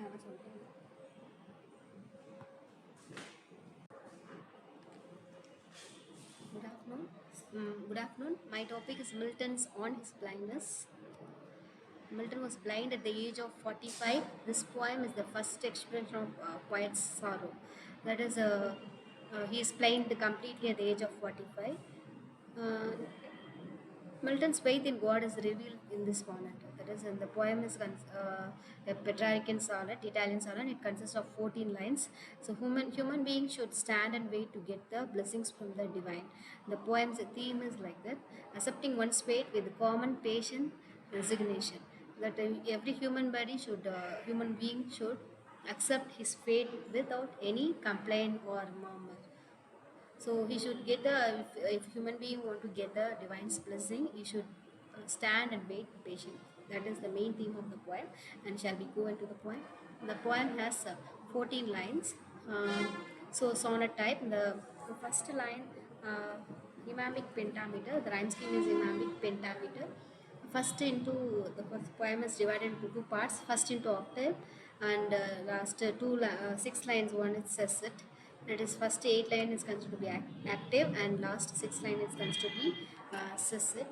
Good afternoon. Good afternoon. My topic is Milton's on his blindness. Milton was blind at the age of 45. This poem is the first expression of poet's sorrow. That is, he is blind completely at the age of 45. Uh, Milton's faith in God is revealed in this sonnet. That is, and the poem is a Petrarchan sonnet, Italian sonnet. It consists of 14 lines. So, human beings should stand and wait to get the blessings from the divine. The poem's theme is like that: accepting one's fate with common patient resignation. That every human being should accept his fate without any complaint or murmur. So he should get if human being want to get the divine's blessing, he should stand and wait patiently. That is the main theme of the poem. And shall we go into the poem? The poem has 14 lines. So sonnet type. The first line, iambic pentameter. The rhyme scheme is iambic pentameter. First poem is divided into two parts. First into octave, and last six lines. One it says it. That is, first 8 line is considered to be active, and last 6 line is considered to be cessate.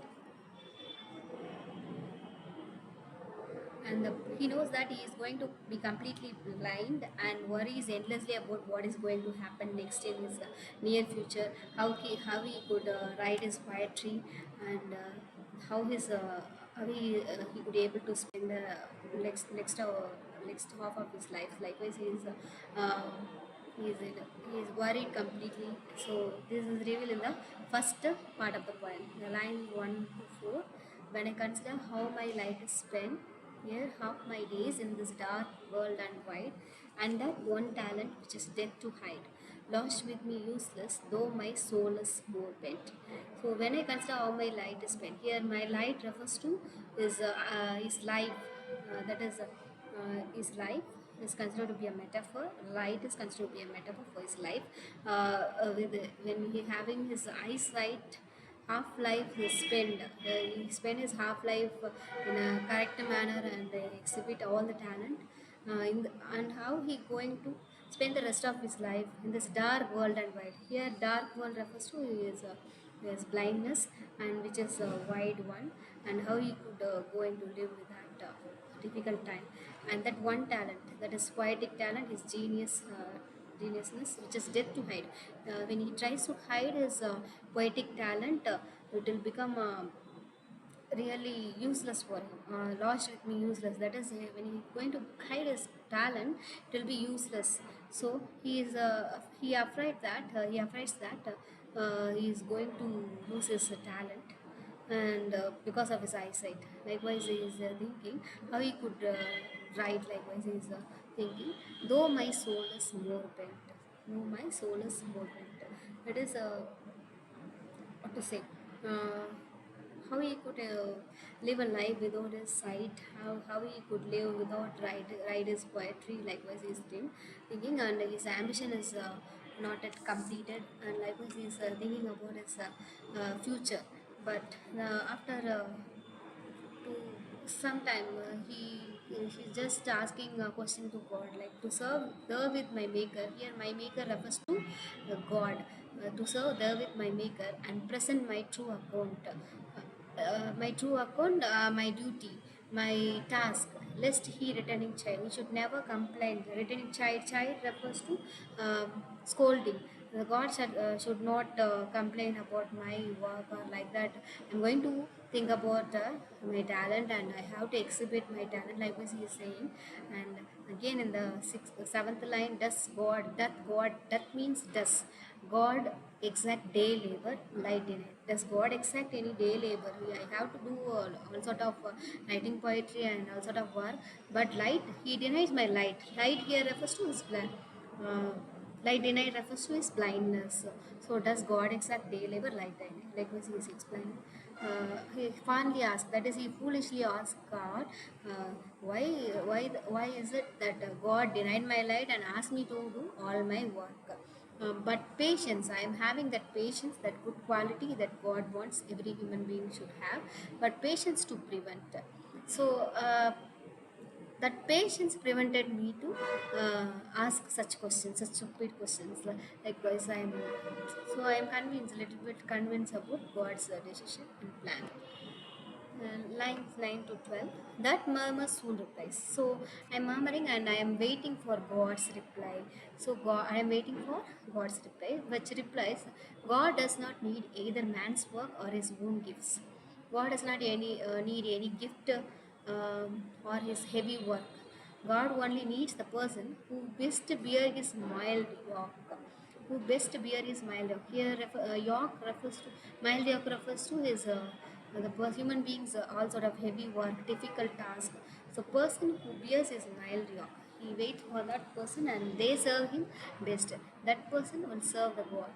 And he knows that he is going to be completely blind and worries endlessly about what is going to happen next in his near future. How he could write his poetry, and how he could be able to spend the next half of his life. Likewise, he is worried completely. So this is revealed in the first part of the poem, the line 1 to 4. When I consider how my life is spent here, half my days in this dark world and wide, and that one talent which is death to hide, lost with me useless, though my soul is more bent. So when I consider how my light is spent, here my light refers to is life. Is life is considered to be a metaphor. Light is considered to be a metaphor for his life. When he having his eyesight half life he spend his half life in a correct manner, and exhibit all the talent and how he going to spend the rest of his life in this dark world and wide. Here dark world refers to his blindness, and which is a wide one, and how he could go into live with that difficult time. And that one talent, that is poetic talent, is geniusness, which is death to hide. When he tries to hide his poetic talent, it will become really useless for him. Lost with me useless. That is, when he going to hide his talent, it will be useless. So he afraid that he is going to lose his talent, and because of his eyesight. Likewise, he is thinking how he could write. Likewise, he is thinking, though my soul is more bent. Though my soul is more bent. That is what to say. Uh, how he could live a life without his sight, how he could live without write his poetry. Likewise, he is thinking, and his ambition is not yet completed, and likewise he is thinking about his future. But after to sometime he's just asking a question to God, like to serve there with my maker. Here my maker refers to God. To serve there with my maker and present my true account, my true account, my duty, my task, lest he returning child. We should never complain. Returning child refers to scolding. The God should not complain about my work or like that. I'm going to think about my talent, and I have to exhibit my talent. Likewise, he is saying. And again in the seventh line, that means does God exact day labor, light in it? Does God exact any day labor? I have to do all sort of writing poetry and all sort of work, but light, he denies my light. Light here refers to his plan. Uh, Light denied refers to his blindness. So does God exact day labor, light denied? Likewise, he is explaining. He fondly asked, that is, he foolishly asked God, why is it that God denied my light and asked me to do all my work? But patience, I am having that patience, that good quality that God wants every human being should have, but patience to prevent. So that patience prevented me to ask such questions, such stupid questions. Likewise, I am convinced, a little bit convinced about God's decision and plan. Lines 9 to 12. That murmur soon replies. So I'm murmuring and I am waiting for God's reply. So I am waiting for God's reply, which replies, God does not need either man's work or his own gifts. God does not need any gift or his heavy work. God only needs the person who best bear his mild yoke. Who best bear his mild yoke. Here, yoke refers to mild yoke refers to his human beings all sort of heavy work, difficult task. So, person who bears his mild yoke, he waits for that person and they serve him best. That person will serve the God.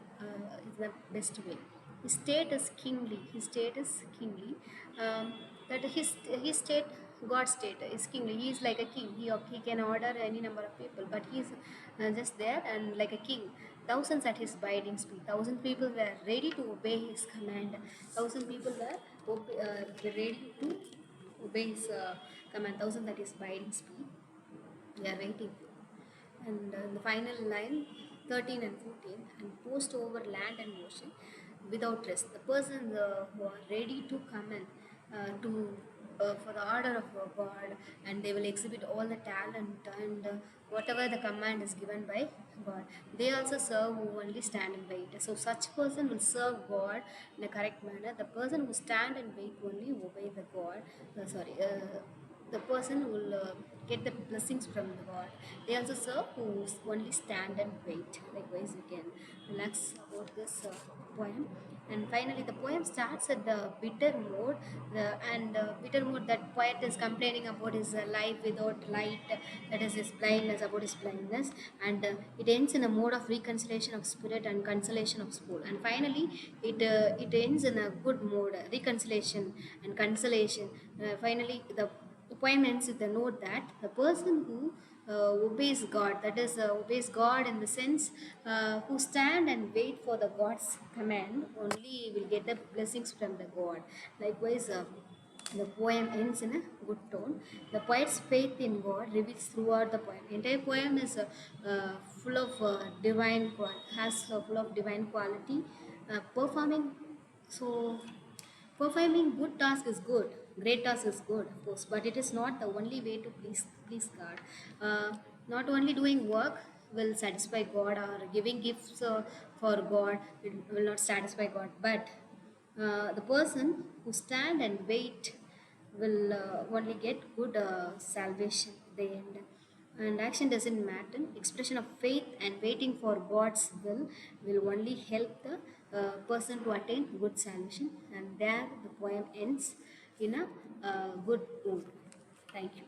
Is the best way. His state is kingly. His state is kingly. Um, that his state, God's state is kingly. He is like a king. He can order any number of people, but he's just there and like a king. Thousands at his biding speed. Thousand people were ready to obey his command. Thousand people were ready to obey his command. Thousand at his biding speed. We are waiting. And the final line, 13 and 14, and post over land and ocean without rest. The persons who are ready to come in to for the order of God, and they will exhibit all the talent and whatever the command is given by God. They also serve who only stand and wait. So such person will serve God in a correct manner. The person who stand and wait only obey the God. The person will get the blessings from the God. They also serve who only stand and wait. Likewise, you can relax about this poem. And finally, the poem starts at the bitter mode, bitter mode that poet is complaining about his life without light, that is his blindness, about his blindness, and it ends in a mode of reconciliation of spirit and consolation of soul. And finally, it ends in a good mode, reconciliation and consolation. Finally, the poem ends with the note that the person who obeys God, that is, obeys God in the sense who stand and wait for the God's command, only will get the blessings from the God. Likewise, the poem ends in a good tone. The poet's faith in God reveals throughout the poem. Entire poem is full of full of divine quality, performing so performing good task is good, great task is good, of course, but it is not the only way to please God. Not only doing work will satisfy God, or giving gifts for God will not satisfy God, but the person who stand and wait will only get good salvation at the end. And action doesn't matter. Expression of faith and waiting for God's will only help the person to attain good salvation. And there the poem ends in a good mood. Thank you.